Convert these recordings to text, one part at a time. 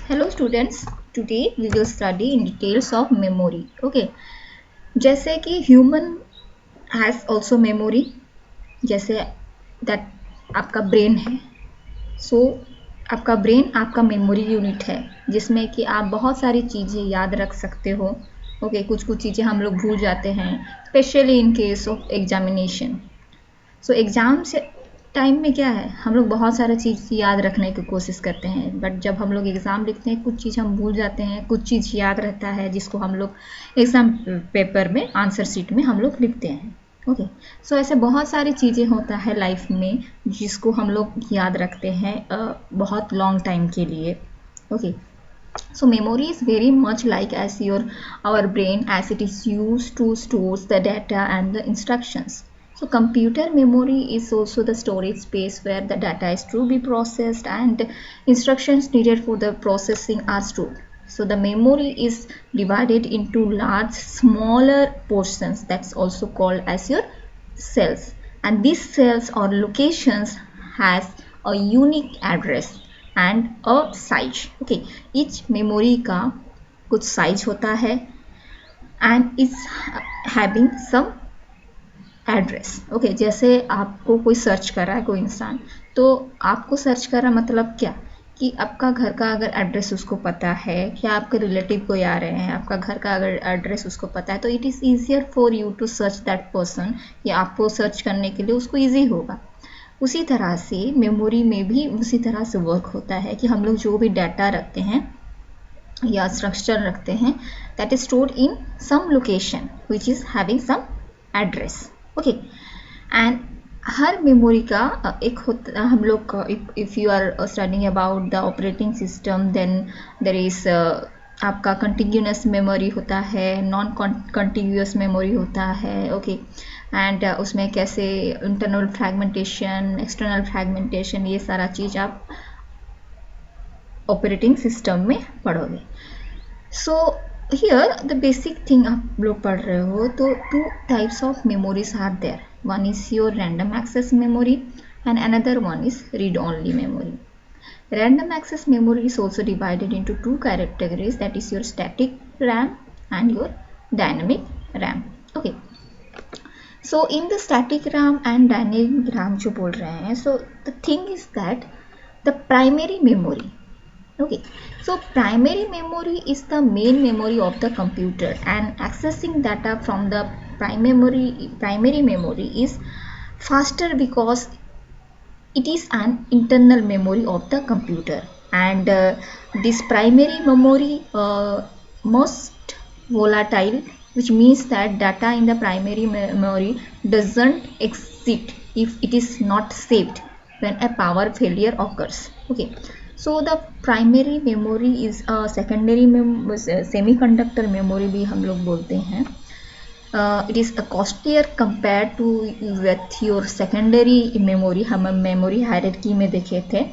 Hello students, today we will study in details of memory. Okay, जैसे कि human has also memory, जैसे that आपका brain है, so आपका brain आपका memory unit है जिसमें कि आप बहुत सारी चीज़ें याद रख सकते हो. ओके कुछ चीज़ें हम लोग भूल जाते हैं, specially in case of examination. So exam से टाइम में क्या है, हम लोग बहुत सारा चीज़ याद रखने की कोशिश करते हैं, बट जब हम लोग एग्ज़ाम लिखते हैं कुछ चीज़ हम भूल जाते हैं, कुछ चीज़ याद रहता है जिसको हम लोग एग्ज़ाम पेपर में आंसर शीट में हम लोग लिखते हैं. ओके सो ऐसे बहुत सारी चीज़ें होता है लाइफ में जिसको हम लोग याद रखते हैं बहुत लॉन्ग टाइम के लिए. Okay so memory is very much like as our brain, as it is used to stores the data and the instructions. So computer memory is also the storage space where the data is to be processed and instructions needed for the processing are stored. So the memory is divided into large smaller portions, that's also called as your cells, and these cells or locations has a unique address and a size. Okay, each memory का कुछ size होता है and is having some address. Okay जैसे आपको कोई search कर रहा है कोई इंसान, तो आपको सर्च कर रहा मतलब क्या कि आपका घर का अगर एड्रेस उसको पता है, क्या आपके रिलेटिव कोई आ रहे हैं, आपका घर का अगर एड्रेस उसको पता है, तो it is easier for you to search that person, या आपको सर्च करने के लिए उसको ईजी होगा. उसी तरह से मेमोरी में भी उसी तरह से वर्क होता है कि हम लोग जो भी डाटा रखते हैं या स्ट्रक्चर रखते हैं, that is stored in some location which is having some address. Okay and हर मेमोरी का एक होता, हम लोग if you are studying about the operating system, then there is आपका कंटिन्यूअस मेमोरी होता है, नॉन कंटिन्यूअस मेमोरी होता है. ओके एंड उसमें कैसे इंटरनल फ्रैगमेंटेशन, एक्सटर्नल फ्रैगमेंटेशन, ये सारा चीज़ आप ऑपरेटिंग सिस्टम में पढ़ोगे. So here the basic thing आप लोग पढ़ रहे हो, तो two types of memories are there. One is your random access memory and another one is read-only memory. Random access memory is also divided into two categories, that is your static RAM and your dynamic RAM. Okay. So in the static RAM and dynamic RAM जो बोल रहे हैं, so the thing is that the primary memory. Okay, so primary memory is the main memory of the computer, and accessing data from the primary memory is faster because it is an internal memory of the computer, and this primary memory most volatile, which means that data in the primary memory doesn't exist if it is not saved when a power failure occurs. Okay, so the primary memory is a secondary semiconductor memory भी हम लोग बोलते हैं. It is a costlier compared to with your secondary memory. हम memory hierarchy में देखे थे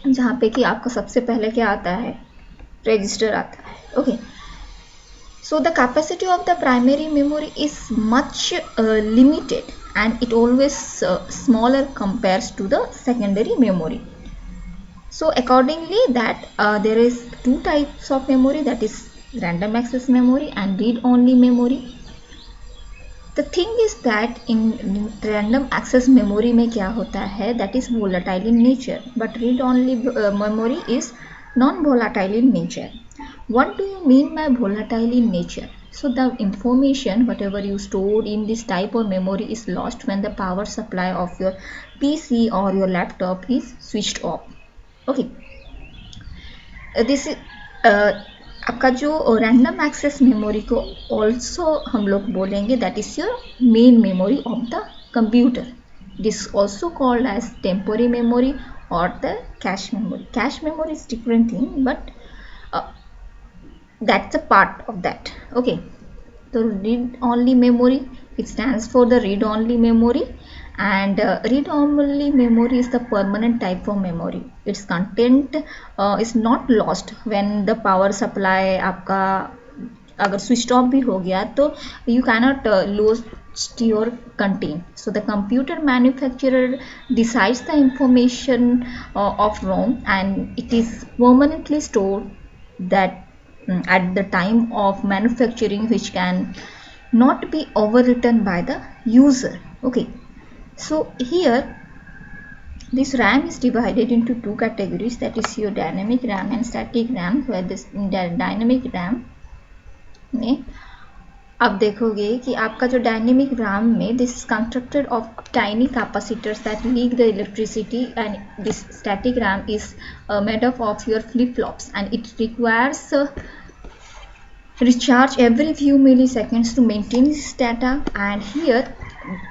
जहाँ पे कि आपका सबसे पहले क्या आता है, register आता है. Okay, so the capacity of the primary memory is much limited, and it always smaller compares to the secondary memory. So accordingly that there is two types of memory, that is random access memory and read-only memory. The thing is that in random access memory में क्या होता है, that is volatile in nature, but read-only memory is non-volatile in nature. What do you mean by volatile in nature? So the information whatever you stored in this type of memory is lost when the power supply of your PC or your laptop is switched off. Okay, this is आपका जो random access memory को also हम लोग बोलेंगे, that is your main memory of the computer. This also called as temporary memory और the cache memory. Cache memory is different thing, but that's a part of that. Okay, तो read only memory, it stands for the read only memory, and read only memory is the permanent type of memory. Its content is not lost when the power supply आपका अगर switch off भी हो गया तो you cannot lose your content. So the computer manufacturer decides the information of ROM, and it is permanently stored that at the time of manufacturing, which can not be overwritten by the user. Okay, so here this RAM is divided into two categories, that is your dynamic RAM and static RAM, where this dynamic RAM में आप देखोगे कि आपका जो dynamic RAM में this is constructed of tiny capacitors that leak the electricity, and this static RAM is made up of your flip flops and it requires recharge every few milliseconds to maintain this data, and here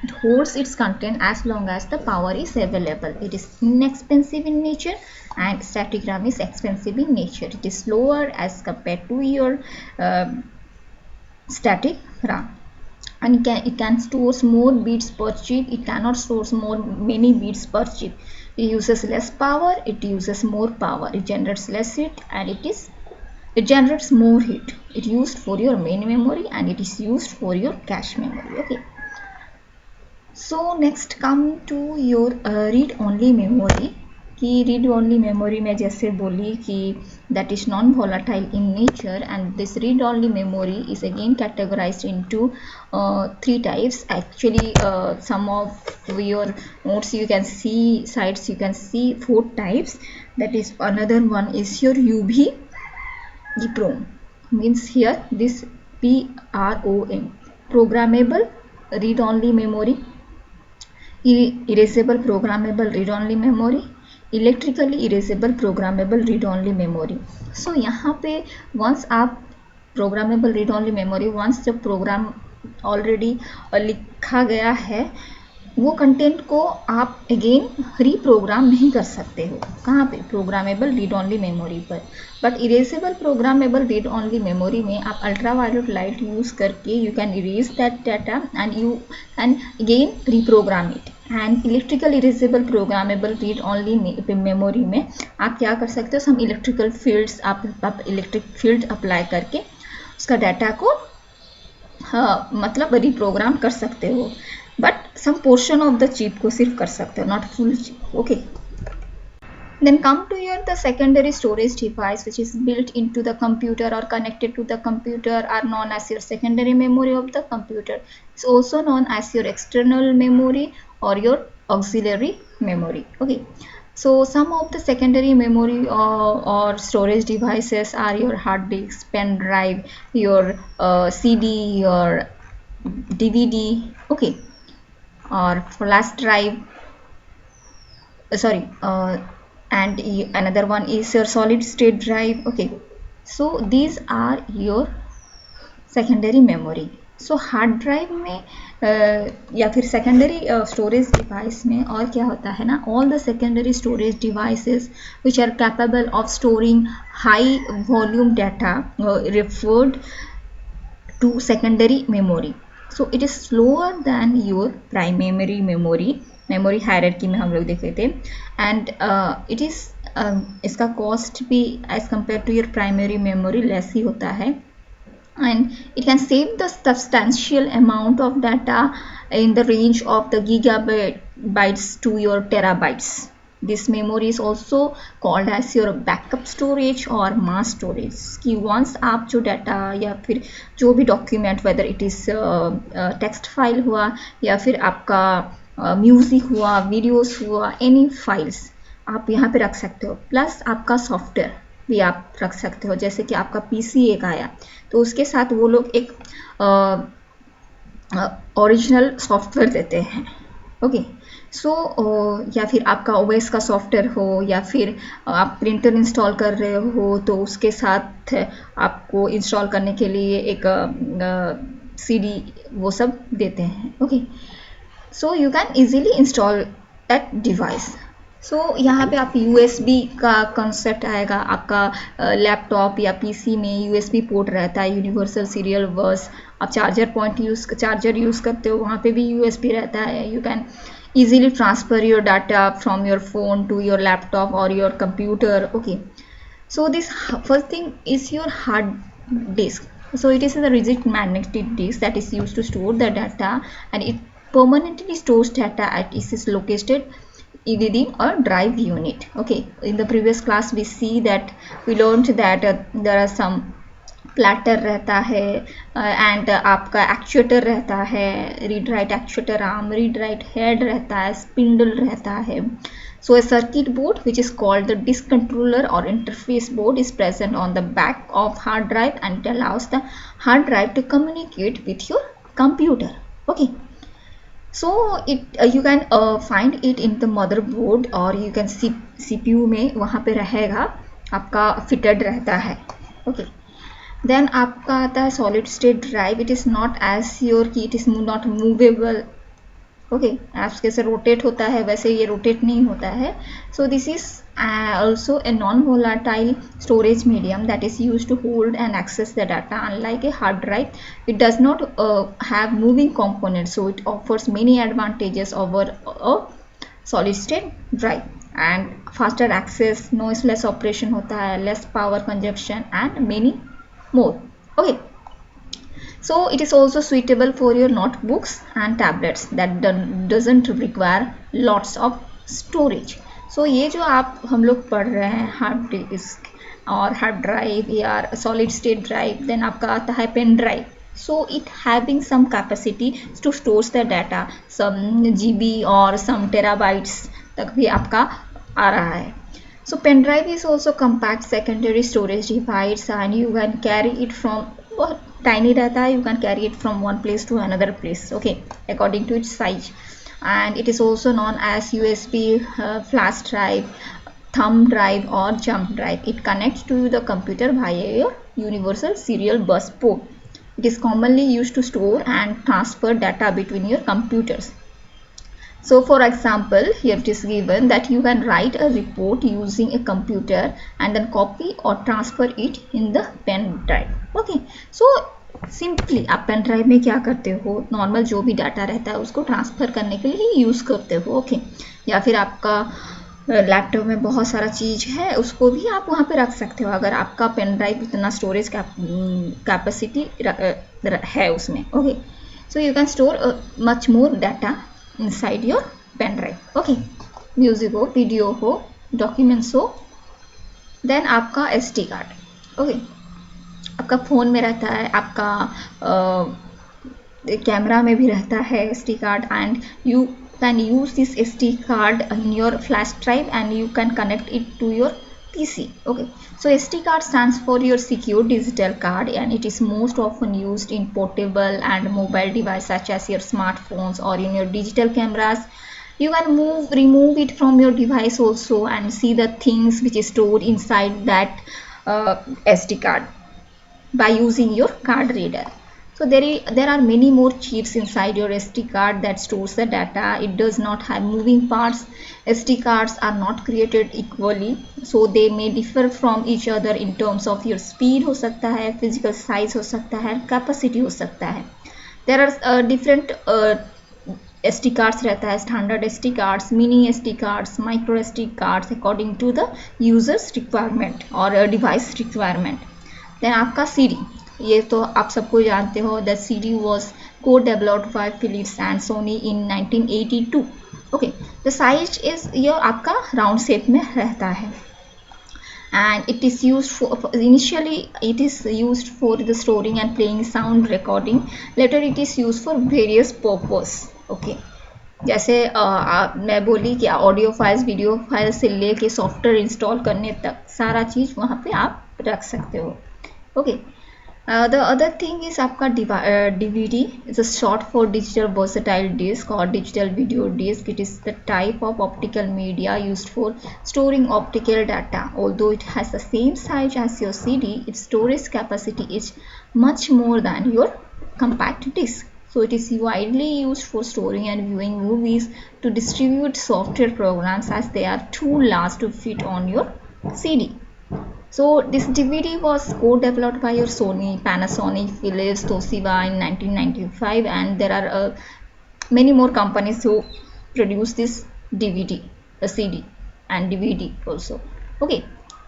it holds its content as long as the power is available. It is inexpensive in nature, and static RAM is expensive in nature. It is slower as compared to your static RAM, and it can store more bits per chip. It cannot store many bits per chip. It uses less power, it uses more power, it generates less heat, and it generates more heat. It used for your main memory and it is used for your cache memory. Okay, so next come to your read only memory. कि read only memory में जैसे बोली कि that is non volatile in nature, and this read only memory is again categorised into three types. Actually some of your notes you can see, sites you can see 4 types. That is, another one is your UV EEPROM, means here this PROM, programmable read only memory, erasable programmable read only memory, electrically erasable programmable read only memory. So यहाँ पे once आप programmable read only memory, once जब program already लिखा गया है, वो content को आप अगेन रीप्रोग्राम नहीं कर सकते हो. कहाँ पे? प्रोग्रामेबल रीड ओनली मेमोरी पर. But erasable programmable read only memory में आप अल्ट्रा वायलेट लाइट यूज़ करके you can erase that data and you can again reprogram it. And electrical erasable programmable read only memory में आप क्या कर सकते हो, सम इलेक्ट्रिकल फील्ड्स आप इलेक्ट्रिक फील्ड अप्लाई करके उसका डाटा को मतलब रीप्रोग्राम कर सकते हो. But some portion of the chip को सिर्फ कर सकते हो, not full chip. Okay, then come to your the secondary storage device which is built into the computer or connected to the computer are known as your secondary memory of the computer. It's also known as your external memory or your auxiliary memory. Okay, so some of the secondary memory or storage devices are your hard disk, pen drive, your CD, your DVD, okay, or flash drive, and another one is your solid state drive. Okay, so these are your secondary memory. So hard drive में या फिर secondary storage device में और क्या होता है ना, all the secondary storage devices which are capable of storing high volume data referred to secondary memory. So it is slower than your primary memory. Memory hierarchy में हम लोग देखे थे. एंड इट इज़ इसका कॉस्ट भी as compare to your primary memory less ही होता है, and it can save the substantial amount of data in the range of the gigabytes to your terabytes. This memory is also called as your backup storage और mass storage. कि once आप जो data या फिर जो भी document, whether it is text file हुआ या फिर आपका म्यूज़िक हुआ, वीडियोस हुआ, एनी फाइल्स आप यहाँ पे रख सकते हो. प्लस आपका सॉफ्टवेयर भी आप रख सकते हो. जैसे कि आपका पीसी एक आया तो उसके साथ वो लोग एक ओरिजिनल सॉफ्टवेयर देते हैं. ओके, सो या फिर आपका ओएस का सॉफ्टवेयर हो या फिर आप प्रिंटर इंस्टॉल कर रहे हो तो उसके साथ आपको इंस्टॉल करने के लिए एक सीडी वो सब देते हैं. Okay, so you can easily install that device. So यहाँ पे आप USB का कंसेप्ट आएगा. आपका लैपटॉप या PC में USB पोर्ट रहता है, यूनिवर्सल सीरियल बस. आप चार्जर यूज़ करते हो, वहाँ पे भी USB रहता है. You can easily transfer your data from your phone to your laptop or your computer. Okay, so this first thing is your hard disk. So it is the rigid magnetic disk that is used to store the data, and it permanently stores data at its located within a drive unit. Okay, in the previous class we see that we learned that there are some platter रहता है and आपका actuator रहता है, read write actuator arm, read write head रहता है, spindle रहता है. So a circuit board which is called the disk controller or interface board is present on the back of hard drive and it allows the hard drive to communicate with your computer. Okay, so it you can find it in the motherboard or you can see CPU में वहाँ पे रहेगा, आपका fitted रहता है. Okay, then आपका आता है solid state drive. It is not as your कि it is not movable. Okay, apps कैसे रोटेट होता है वैसे ये रोटेट नहीं होता है. So this is also a non-volatile storage medium that is used to hold and access the data. Unlike a hard drive, it does not have moving components, so it offers many advantages over a solid state drive. And faster access, noiseless operation होता है, less power consumption and many more. Okay, so it is also suitable for your notebooks and tablets that doesn't require lots of storage. So ये जो आप हम लोग पढ़ रहे हैं हार्ड डिस्क और हार्ड ड्राइव या सॉलिड स्टेट ड्राइव, देन आपका आता है pen drive. So it having some capacity to stores the data, some GB or some terabytes तक भी आपका आ रहा है. So pen drive is also compact secondary storage device and you can carry it from tiny data, you can carry it from one place to another place, okay, according to its size. And it is also known as USB flash drive, thumb drive or jump drive. It connects to the computer via your universal serial bus port. It is commonly used to store and transfer data between your computers. So for example, here it is given that you can write a report using a computer and then copy or transfer it in the pen drive. Okay, so simply आप pen drive में क्या करते हो, normal जो भी data रहता है उसको ट्रांसफ़र करने के लिए यूज़ करते हो. ओके, या फिर आपका लैपटॉप में बहुत सारा चीज़ है उसको भी आप वहाँ पे रख सकते हो अगर आपका पेन ड्राइव इतना स्टोरेज कैपेसिटी है उसमें. Okay, so you can store much more data inside your pen drive. Okay, music हो, वीडियो हो, डॉक्यूमेंट्स हो. देन आपका SD कार्ड. ओके, आपका फ़ोन में रहता है, आपका कैमरा में भी रहता है SD card and you can use this SD card in your flash drive and you can connect it to your PC. Okay, so SD card stands for your secure digital card and it is most often used in portable and mobile devices such as your smartphones or in your digital cameras. You can remove it from your device also and see the things which is stored inside that SD card by using your card reader. So there are many more chips inside your SD card that stores the data. It does not have moving parts. SD cards are not created equally, so they may differ from each other in terms of your speed हो सकता है, physical size हो सकता है, capacity हो सकता है. There are different SD cards रहता है, standard SD cards, mini SD cards, micro SD cards according to the user's requirement or device requirement. Then आपका CD, ये तो आप सबको जानते हो. The CD was co-developed by Philips and Sony in 1982. Okay, the size is ये आपका round shape में रहता है and it is used for initially it is used for the storing and playing sound recording. Later it is used for various purpose. Okay, जैसे मैं बोली कि audio files, video files से लेके सॉफ्टवेयर इंस्टॉल करने तक सारा चीज़ वहाँ पे आप रख सकते हो. Okay, the other thing is आपका DVD is a short for digital versatile disc or digital video disc. It is the type of optical media used for storing optical data. Although it has the same size as your CD, its storage capacity is much more than your compact disc. So it is widely used for storing and viewing movies, to distribute software programs as they are too large to fit on your CD. So this DVD was co-developed by your Sony, Panasonic, Philips, Toshiba in 1995 and there are many more companies who produce this DVD, CD and DVD also. Okay,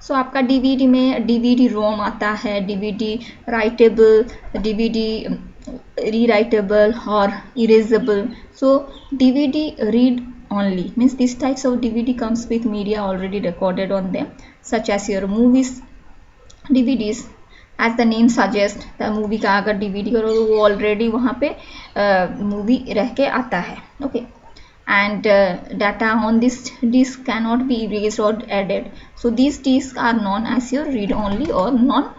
सो आपका DVD में DVD रोम आता है, DVD writable, DVD rewritable और erasable. So DVD read only means these types of DVD comes with media already recorded on them, such as your movies DVDs. as the name suggest, the movie का अगर DVD करो तो वो already वहाँ पे movie रह के आता है. okay, and data on this disk cannot be erased or added. So these disks are known as your read only or non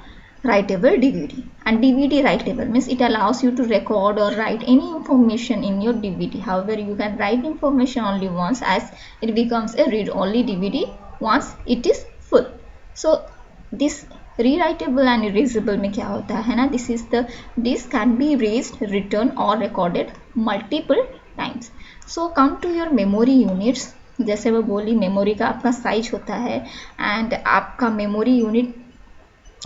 writable DVD. And DVD writable means it allows you to record or write any information in your DVD. However, you can write information only once, as it becomes a read only DVD once it is full. So this rewritable and erasable में क्या होता है ना, this is the disk can be erased, written or recorded multiple times. So come to your memory units. जैसे वो बोली memory का आपका साइज होता है एंड आपका मेमोरी यूनिट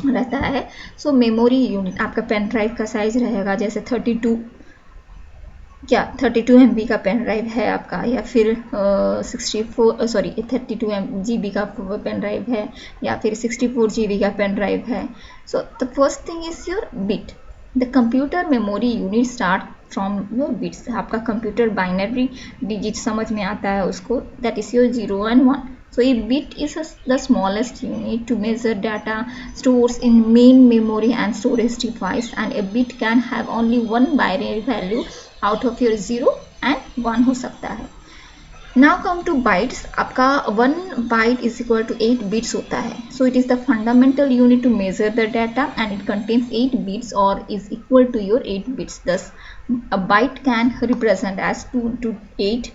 रहता है. सो मेमोरी यूनिट आपका पेन ड्राइव का साइज रहेगा, जैसे 32 MB का पेन ड्राइव है आपका, या फिर 32 GB का पेन ड्राइव है, या फिर 64 GB का पेन ड्राइव है. So the first thing is your bit. The computer memory unit start from your bits. आपका कंप्यूटर बाइनरी डिजिट समझ में आता है उसको, that is your 0 and 1. So a bit is the smallest unit to measure data stores in main memory and storage device, and a bit can have only one binary value out of your 0 and 1 हो सकता है. Now come to bytes. आपका 1 byte is equal to 8 bits होता है. So it is the fundamental unit to measure the data, and it contains 8 bits or is equal to your 8 bits. Thus a byte can represent as 2 to 8,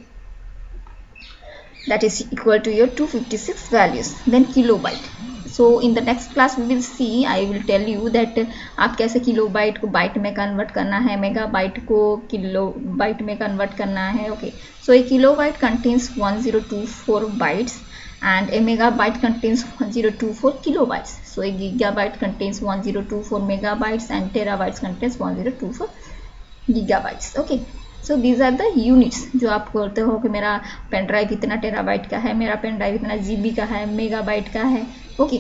that is equal to your 256 values. Then kilobyte. So in the next class we will see, I will tell you that आप कैसे kilobyte को bite में convert करना है, megabyte को kilobyte में convert करना है. Okay, so A kilobyte contains 1024 bytes and a megabyte contains 1024 kilobytes. So a gigabyte contains 1024 megabytes and terabytes contains 1024 gigabytes. Okay, so these are the units जो आप बोलते हो कि मेरा पेन ड्राइव इतना टेराबाइट का है, मेरा पेन ड्राइव इतना जीबी का है, मेगाबाइट का है. ओके,